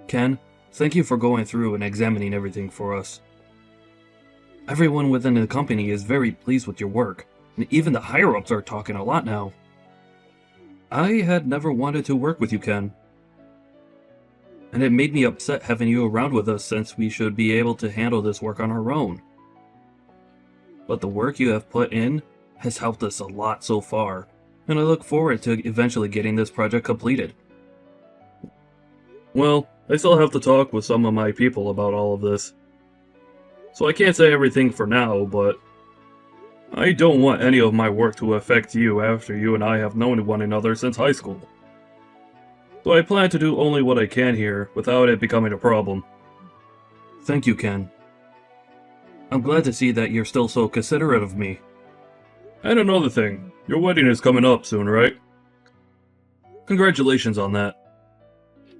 Ken, thank you for going through and examining everything for us. Everyone within the company is very pleased with your work, and even the higher-ups are talking a lot now. I had never wanted to work with you, Ken. And it made me upset having you around with us since we should be able to handle this work on our own. But the work you have put in has helped us a lot so far, and I look forward to eventually getting this project completed. Well, I still have to talk with some of my people about all of this. So I can't say everything for now, but I don't want any of my work to affect you after you and I have known one another since high school. So I plan to do only what I can here without it becoming a problem. Thank you, Ken. I'm glad to see that you're still so considerate of me. And another thing, your wedding is coming up soon, right? Congratulations on that.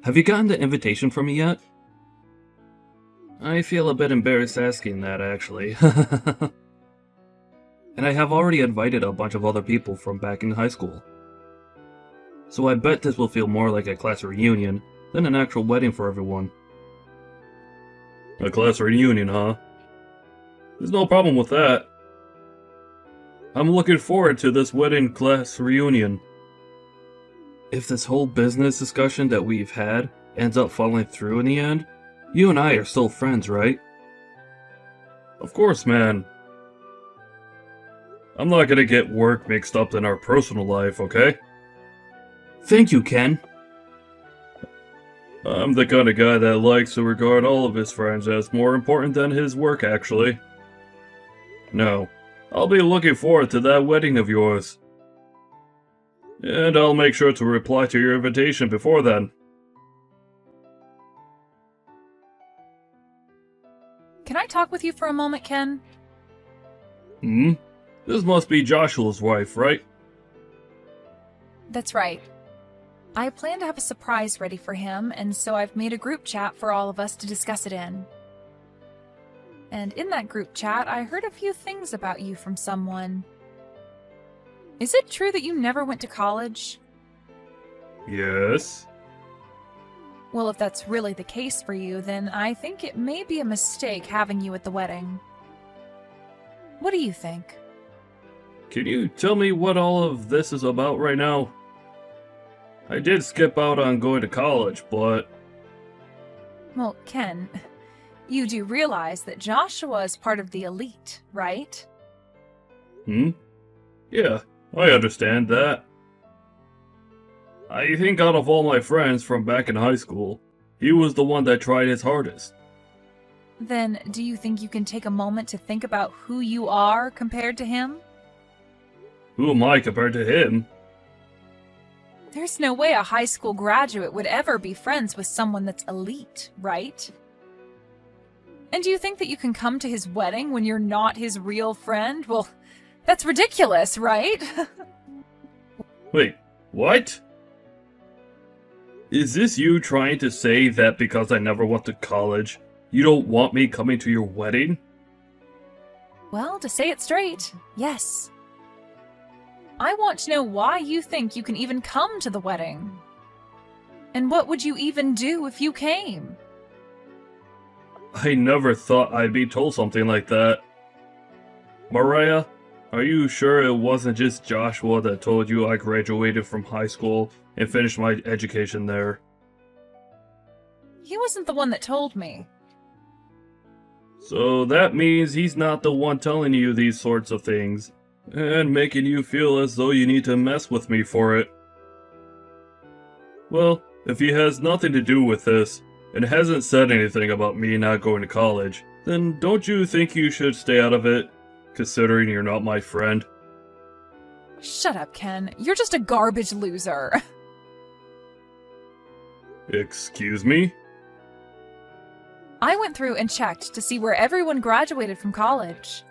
Have you gotten the invitation from me yet? I feel a bit embarrassed asking that, actually. And I have already invited a bunch of other people from back in high school. So I bet this will feel more like a class reunion than an actual wedding for everyone. A class reunion, huh? There's no problem with that. I'm looking forward to this wedding class reunion. If this whole business discussion that we've had ends up falling through in the end, you and I are still friends, right? Of course, man. I'm not gonna get work mixed up in our personal life, okay? Thank you, Ken. I'm the kind of guy that likes to regard all of his friends as more important than his work, actually. No, I'll be looking forward to that wedding of yours. And I'll make sure to reply to your invitation before then. Can I talk with you for a moment, Ken? This must be Joshua's wife, right? That's right. I plan to have a surprise ready for him, and so I've made a group chat for all of us to discuss it in. And in that group chat, I heard a few things about you from someone. Is it true that you never went to college? Yes. Well, if that's really the case for you, then I think it may be a mistake having you at the wedding. What do you think? Can you tell me what all of this is about right now? I did skip out on going to college, but... Well, Ken, you do realize that Joshua is part of the elite, right? Yeah, I understand that. I think out of all my friends from back in high school, he was the one that tried his hardest. Then, do you think you can take a moment to think about who you are compared to him? Who am I compared to him? There's no way a high school graduate would ever be friends with someone that's elite, right? And do you think that you can come to his wedding when you're not his real friend? Well, that's ridiculous, right? Wait, what? Is this you trying to say that because I never went to college, you don't want me coming to your wedding? Well, to say it straight, yes. I want to know why you think you can even come to the wedding. And what would you even do if you came? I never thought I'd be told something like that. Mariah, are you sure it wasn't just Joshua that told you I graduated from high school and finished my education there? He wasn't the one that told me. So that means he's not the one telling you these sorts of things, and making you feel as though you need to mess with me for it. Well, if he has nothing to do with this, and hasn't said anything about me not going to college, then don't you think you should stay out of it, considering you're not my friend? Shut up, Ken. You're just a garbage loser. Excuse me? I went through and checked to see where everyone graduated from college.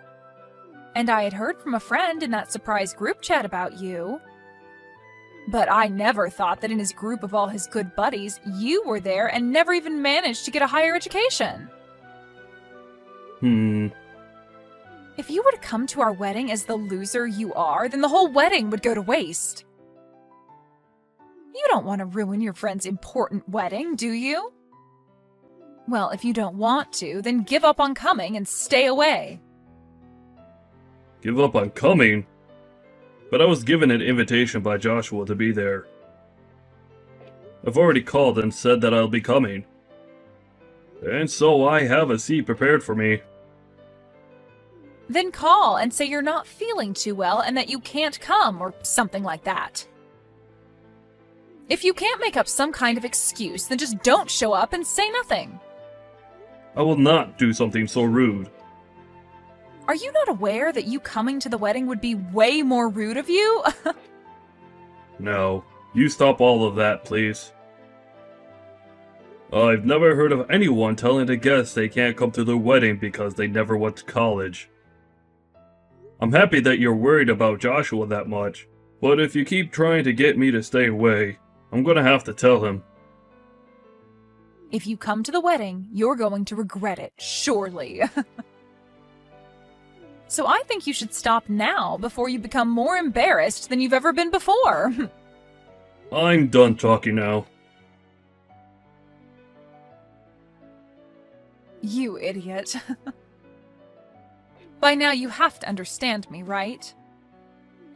And I had heard from a friend in that surprise group chat about you. But I never thought that in his group of all his good buddies, you were there and never even managed to get a higher education. If you were to come to our wedding as the loser you are, then the whole wedding would go to waste. You don't want to ruin your friend's important wedding, do you? Well, if you don't want to, then give up on coming and stay away. Give up on coming? But I was given an invitation by Joshua to be there. I've already called and said that I'll be coming. And so I have a seat prepared for me. Then call and say you're not feeling too well and that you can't come, or something like that. If you can't make up some kind of excuse, then just don't show up and say nothing. I will not do something so rude. Are you not aware that you coming to the wedding would be way more rude of you? No, you stop all of that, please. I've never heard of anyone telling a guest they can't come to their wedding because they never went to college. I'm happy that you're worried about Joshua that much, but if you keep trying to get me to stay away, I'm gonna have to tell him. If you come to the wedding, you're going to regret it, surely. So I think you should stop now before you become more embarrassed than you've ever been before. I'm done talking now. You idiot. By now you have to understand me, right?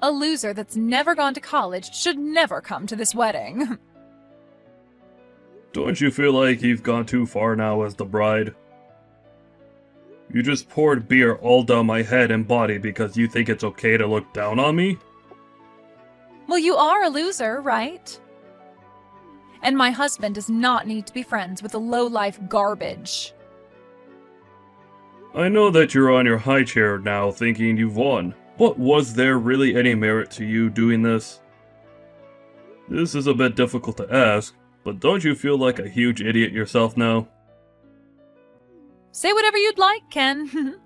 A loser that's never gone to college should never come to this wedding. Don't you feel like you've gone too far now as the bride? You just poured beer all down my head and body because you think it's okay to look down on me? Well, you are a loser, right? And my husband does not need to be friends with the low-life garbage. I know that you're on your high chair now thinking you've won, but was there really any merit to you doing this? This is a bit difficult to ask, but don't you feel like a huge idiot yourself now? Say whatever you'd like, Ken.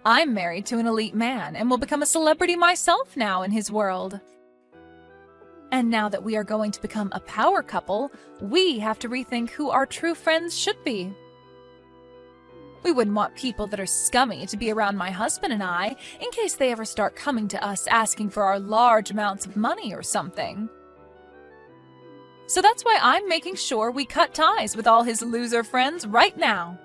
I'm married to an elite man and will become a celebrity myself now in his world. And now that we are going to become a power couple, we have to rethink who our true friends should be. We wouldn't want people that are scummy to be around my husband and I in case they ever start coming to us asking for our large amounts of money or something. So that's why I'm making sure we cut ties with all his loser friends right now.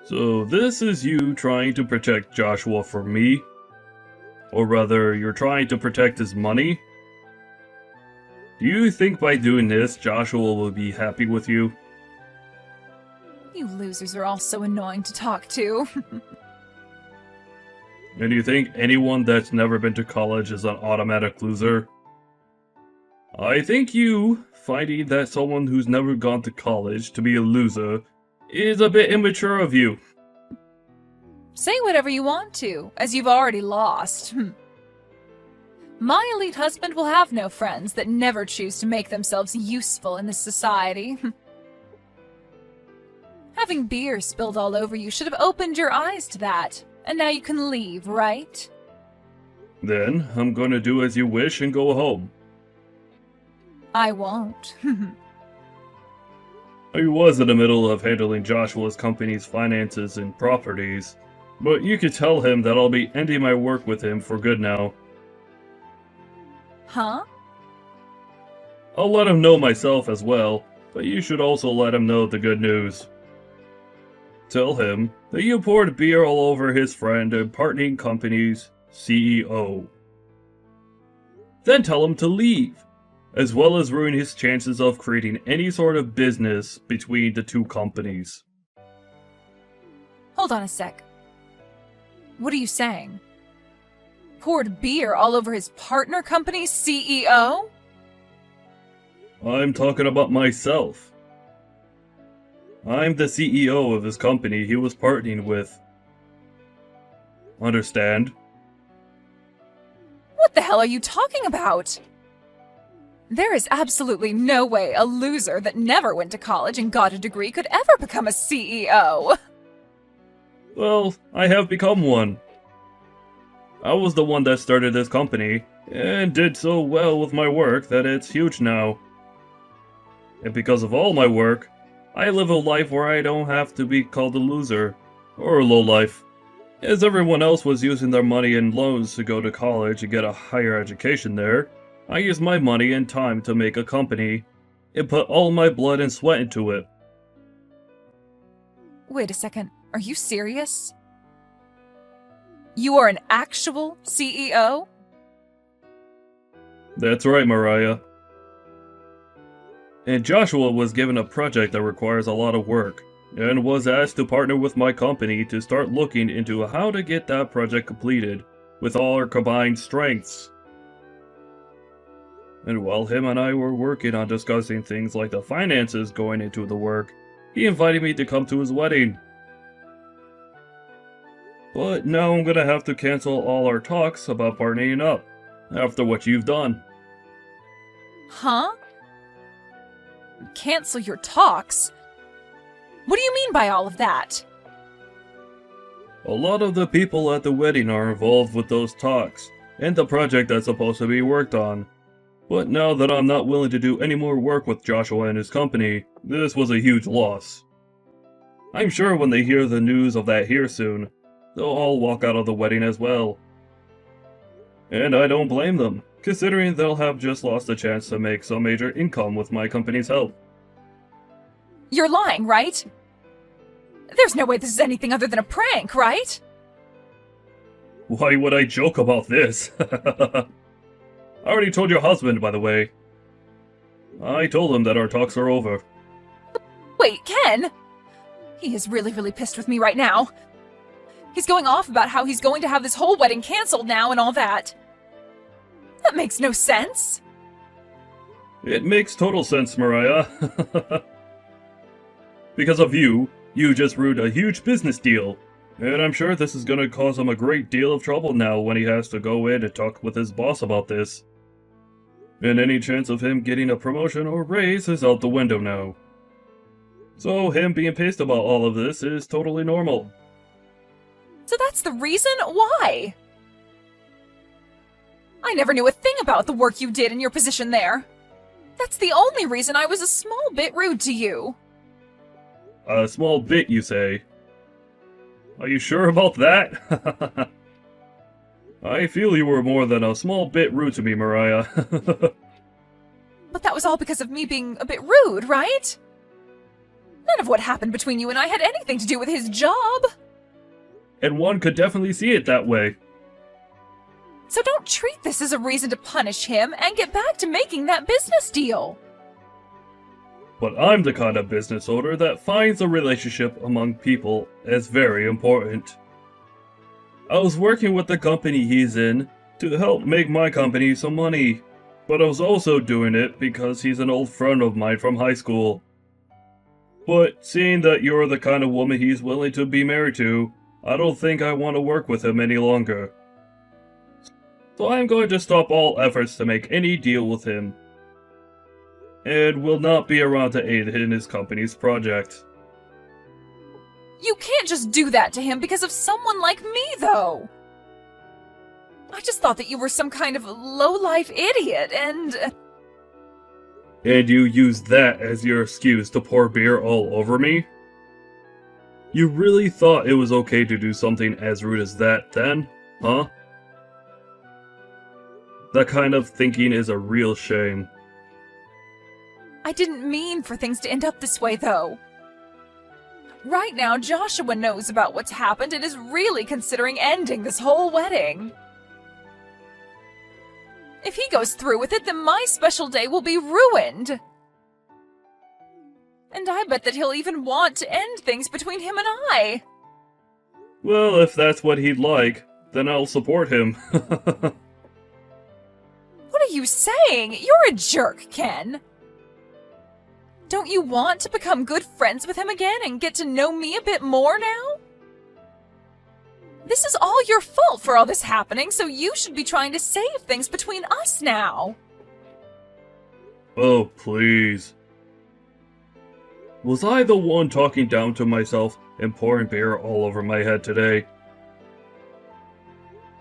So this is you trying to protect Joshua from me? Or rather, you're trying to protect his money? Do you think by doing this, Joshua will be happy with you? You losers are all so annoying to talk to. And do you think anyone that's never been to college is an automatic loser? I think you, finding that someone who's never gone to college to be a loser, is a bit immature of you. Say whatever you want to, as you've already lost. My elite husband will have no friends that never choose to make themselves useful in this society. Having beer spilled all over you should have opened your eyes to that, and now you can leave, right? Then, I'm gonna do as you wish and go home. I won't. I was in the middle of handling Joshua's company's finances and properties, but you could tell him that I'll be ending my work with him for good now. Huh? I'll let him know myself as well, but you should also let him know the good news. Tell him that you poured beer all over his friend and partnering company's CEO. Then tell him to leave, as well as ruin his chances of creating any sort of business between the two companies. Hold on a sec. What are you saying? Poured beer all over his partner company's CEO? I'm talking about myself. I'm the CEO of his company he was partnering with. Understand? What the hell are you talking about? There is absolutely no way a loser that never went to college and got a degree could ever become a CEO. Well, I have become one. I was the one that started this company, and did so well with my work that it's huge now. And because of all my work, I live a life where I don't have to be called a loser, or a lowlife. As everyone else was using their money and loans to go to college and get a higher education there, I use my money and time to make a company, and put all my blood and sweat into it. Wait a second, are you serious? You are an actual CEO? That's right, Mariah. And Joshua was given a project that requires a lot of work, and was asked to partner with my company to start looking into how to get that project completed with all our combined strengths. And while him and I were working on discussing things like the finances going into the work, he invited me to come to his wedding. But now I'm gonna have to cancel all our talks about partnering up, after what you've done. Huh? Cancel your talks? What do you mean by all of that? A lot of the people at the wedding are involved with those talks, and the project that's supposed to be worked on. But now that I'm not willing to do any more work with Joshua and his company, this was a huge loss. I'm sure when they hear the news of that here soon, they'll all walk out of the wedding as well. And I don't blame them, considering they'll have just lost a chance to make some major income with my company's help. You're lying, right? There's no way this is anything other than a prank, right? Why would I joke about this? I already told your husband, by the way. I told him that our talks are over. Wait, Ken? He is really pissed with me right now. He's going off about how he's going to have this whole wedding canceled now and all that. That makes no sense. It makes total sense, Mariah. Because of you, you just ruined a huge business deal. And I'm sure this is gonna cause him a great deal of trouble now when he has to go in and talk with his boss about this. And any chance of him getting a promotion or raise is out the window now. So him being pissed about all of this is totally normal. So that's the reason? Why? I never knew a thing about the work you did in your position there. That's the only reason I was a small bit rude to you. A small bit, you say? Are you sure about that? I feel you were more than a small bit rude to me, Mariah. But that was all because of me being a bit rude, right? None of what happened between you and I had anything to do with his job. And one could definitely see it that way. So don't treat this as a reason to punish him and get back to making that business deal. But I'm the kind of business owner that finds a relationship among people as very important. I was working with the company he's in to help make my company some money, but I was also doing it because he's an old friend of mine from high school. But seeing that you're the kind of woman he's willing to be married to, I don't think I want to work with him any longer. So I'm going to stop all efforts to make any deal with him, and will not be around to aid in his company's project. You can't just do that to him because of someone like me, though. I just thought that you were some kind of low-life idiot, and... And you used that as your excuse to pour beer all over me? You really thought it was okay to do something as rude as that then, huh? That kind of thinking is a real shame. I didn't mean for things to end up this way, though. Right now, Joshua knows about what's happened and is really considering ending this whole wedding. If he goes through with it, then my special day will be ruined. And I bet that he'll even want to end things between him and I. Well, if that's what he'd like, then I'll support him. What are you saying? You're a jerk, Ken. Don't you want to become good friends with him again and get to know me a bit more now? This is all your fault for all this happening, so you should be trying to save things between us now. Oh, please. Was I the one talking down to myself and pouring beer all over my head today?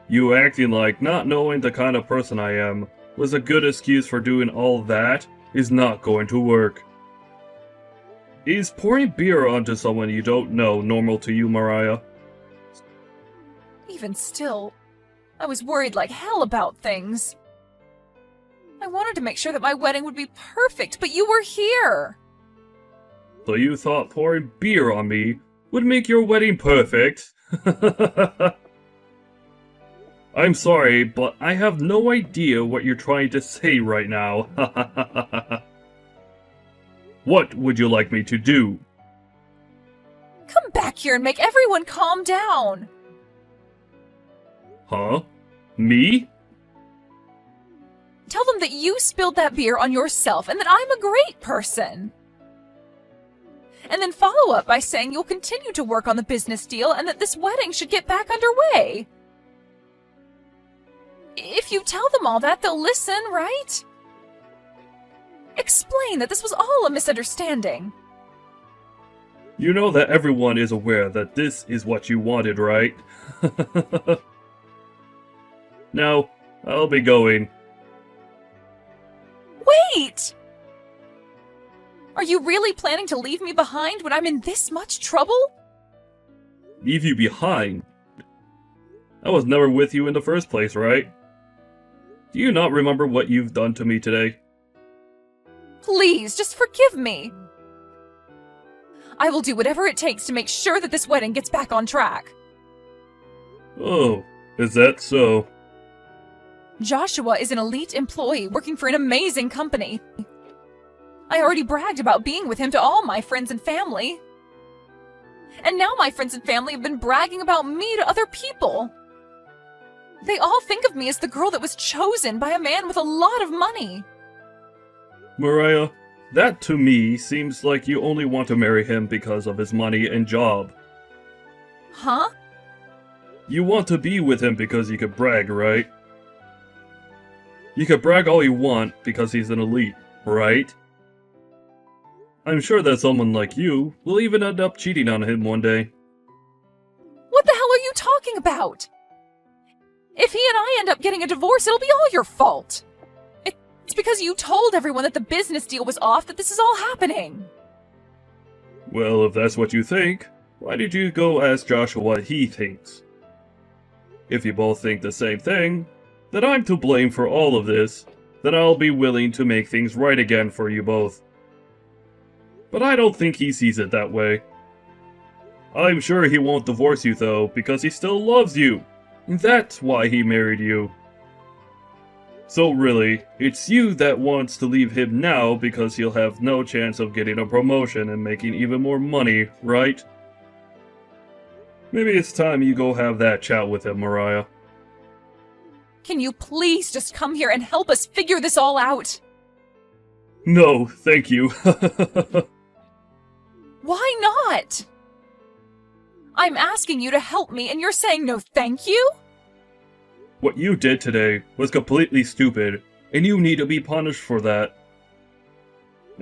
You acting like not knowing the kind of person I am was a good excuse for doing all that is not going to work. Is pouring beer onto someone you don't know normal to you, Mariah? Even still, I was worried like hell about things. I wanted to make sure that my wedding would be perfect, but you were here. So you thought pouring beer on me would make your wedding perfect? I'm sorry, but I have no idea what you're trying to say right now. What would you like me to do? Come back here and make everyone calm down. Huh? Me? Tell them that you spilled that beer on yourself and that I'm a great person. And then follow up by saying you'll continue to work on the business deal and that this wedding should get back underway. If you tell them all that, they'll listen, right? Explain that this was all a misunderstanding. You know that everyone is aware that this is what you wanted, right? Now, I'll be going. Wait! Are you really planning to leave me behind when I'm in this much trouble? Leave you behind? I was never with you in the first place, right? Do you not remember what you've done to me today? Please, just forgive me. I will do whatever it takes to make sure that this wedding gets back on track. Oh, is that so? Joshua is an elite employee working for an amazing company. I already bragged about being with him to all my friends and family. And now my friends and family have been bragging about me to other people. They all think of me as the girl that was chosen by a man with a lot of money. Mariah, that to me seems like you only want to marry him because of his money and job. Huh? You want to be with him because you could brag, right? You could brag all you want because he's an elite, right? I'm sure that someone like you will even end up cheating on him one day. What the hell are you talking about? If he and I end up getting a divorce, it'll be all your fault. It's because you told everyone that the business deal was off that this is all happening. Well, if that's what you think, why did you go ask Joshua what he thinks? If you both think the same thing, that I'm to blame for all of this, then I'll be willing to make things right again for you both. But I don't think he sees it that way. I'm sure he won't divorce you though, because he still loves you. That's why he married you. So really, it's you that wants to leave him now because he'll have no chance of getting a promotion and making even more money, right? Maybe it's time you go have that chat with him, Mariah. Can you please just come here and help us figure this all out? No, thank you. Why not? I'm asking you to help me and you're saying no thank you? What you did today was completely stupid, and you need to be punished for that.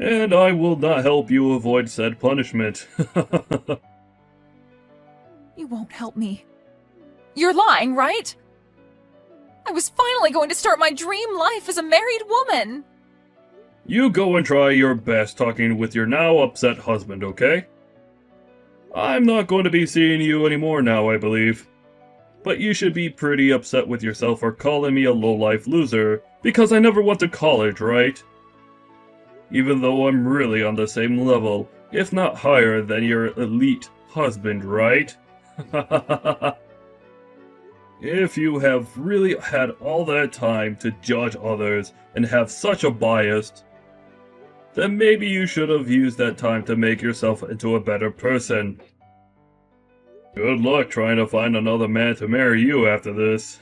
And I will not help you avoid said punishment. You won't help me. You're lying, right? I was finally going to start my dream life as a married woman. You go and try your best talking with your now upset husband, okay? I'm not going to be seeing you anymore now, I believe. But you should be pretty upset with yourself for calling me a low-life loser, because I never went to college, right? Even though I'm really on the same level, if not higher than your elite husband, right? If you have really had all that time to judge others and have such a bias, then maybe you should have used that time to make yourself into a better person. Good luck trying to find another man to marry you after this.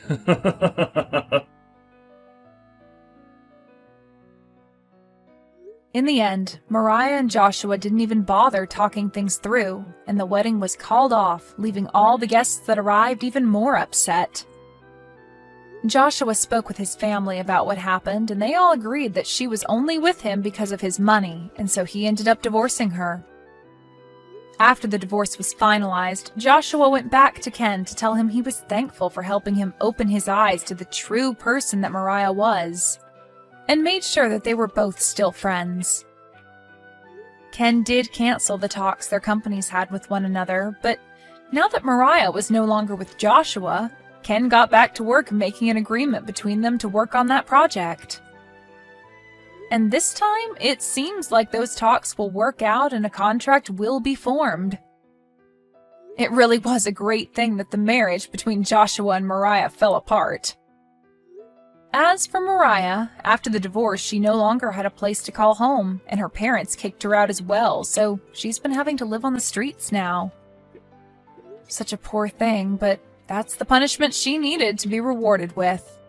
In the end, Mariah and Joshua didn't even bother talking things through, and the wedding was called off, leaving all the guests that arrived even more upset. Joshua spoke with his family about what happened, and they all agreed that she was only with him because of his money, and so he ended up divorcing her. After the divorce was finalized, Joshua went back to Ken to tell him he was thankful for helping him open his eyes to the true person that Mariah was, and made sure that they were both still friends. Ken did cancel the talks their companies had with one another, but now that Mariah was no longer with Joshua, Ken got back to work making an agreement between them to work on that project. And this time, it seems like those talks will work out and a contract will be formed. It really was a great thing that the marriage between Joshua and Mariah fell apart. As for Mariah, after the divorce, she no longer had a place to call home, and her parents kicked her out as well, so she's been having to live on the streets now. Such a poor thing, but that's the punishment she needed to be rewarded with.